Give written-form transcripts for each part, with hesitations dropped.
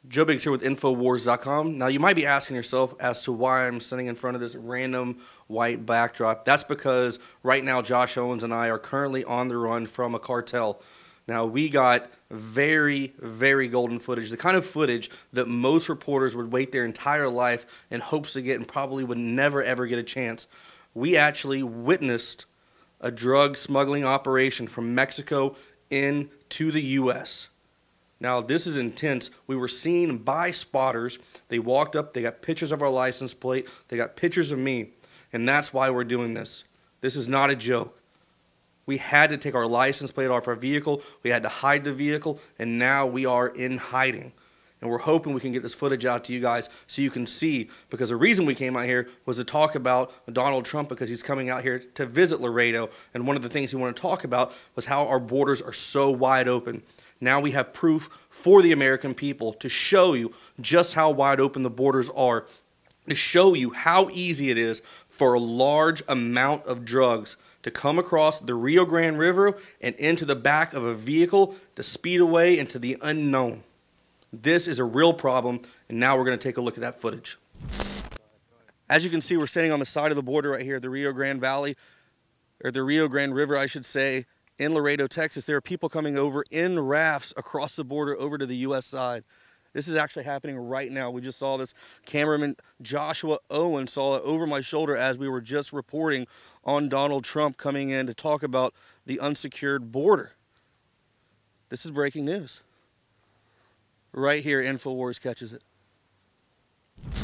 Joe Biggs here with Infowars.com. Now, you might be asking yourself as to why I'm sitting in front of this random white backdrop. That's because right now Josh Owens and I are currently on the run from a cartel. Now, we got very, very golden footage, the kind of footage that most reporters would wait their entire life in hopes to get and probably would never, ever get a chance. We actually witnessed a drug smuggling operation from Mexico into the U.S. Now, this is intense. We were seen by spotters. They walked up. They got pictures of our license plate. They got pictures of me. And that's why we're doing this. This is not a joke. We had to take our license plate off our vehicle. We had to hide the vehicle. And now we are in hiding. And we're hoping we can get this footage out to you guys so you can see. Because the reason we came out here was to talk about Donald Trump because he's coming out here to visit Laredo. And one of the things he wanted to talk about was how our borders are so wide open. Now we have proof for the American people to show you just how wide open the borders are, to show you how easy it is for a large amount of drugs to come across the Rio Grande River and into the back of a vehicle to speed away into the unknown. This is a real problem, and now we're going to take a look at that footage. As you can see, we're sitting on the side of the border right here, the Rio Grande Valley, or the Rio Grande River, I should say. In Laredo, Texas, there are people coming over in rafts across the border over to the U.S. side. This is actually happening right now. We just saw this. Cameraman Joshua Owen saw it over my shoulder as we were just reporting on Donald Trump coming in to talk about the unsecured border. This is breaking news. Right here, InfoWars catches it. All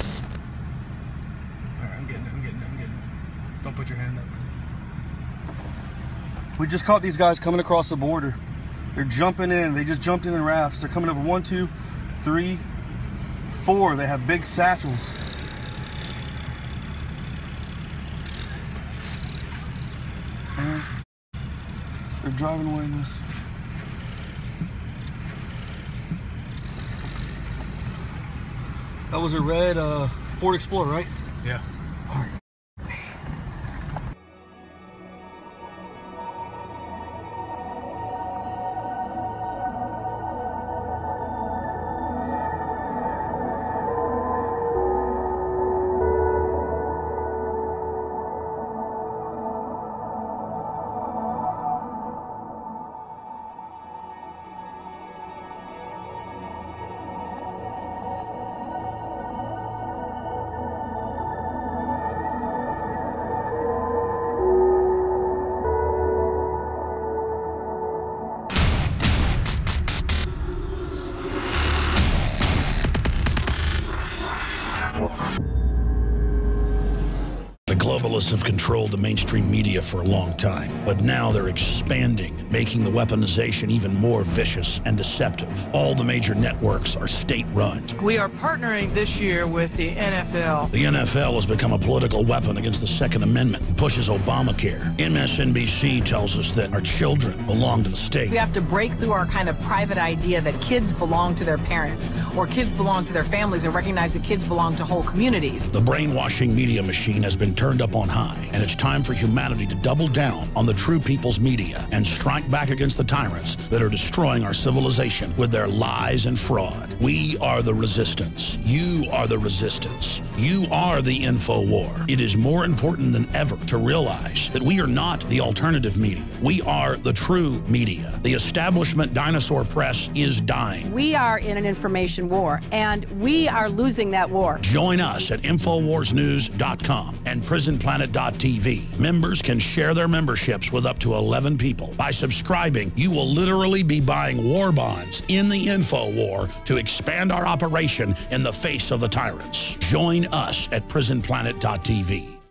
right, I'm getting it. Don't put your hand up. We just caught these guys coming across the border. They're jumping in. They just jumped in rafts. They're coming over 1, 2, 3, 4. They have big satchels. And they're driving away in this. That was a red Ford Explorer, right? Yeah. All right. Globalists have controlled the mainstream media for a long time, but now they're expanding, making the weaponization even more vicious and deceptive. All the major networks are state-run. We are partnering this year with the NFL. The NFL has become a political weapon against the Second Amendment and pushes Obamacare. MSNBC tells us that our children belong to the state. We have to break through our kind of private idea that kids belong to their parents or kids belong to their families and recognize that kids belong to whole communities. The brainwashing media machine has been turned up on high, and it's time for humanity to double down on the true people's media and strike back against the tyrants that are destroying our civilization with their lies and fraud. We are the resistance. You are the resistance. You are the info war. It is more important than ever to realize that we are not the alternative media. We are the true media. The establishment dinosaur press is dying. We are in an information war, and we are losing that war. Join us at InfoWarsNews.com and PrisonPlanet.tv. Members can share their memberships with up to 11 people. By subscribing, you will literally be buying war bonds in the info war to expand our operation in the face of the tyrants. Join us at PrisonPlanet.tv.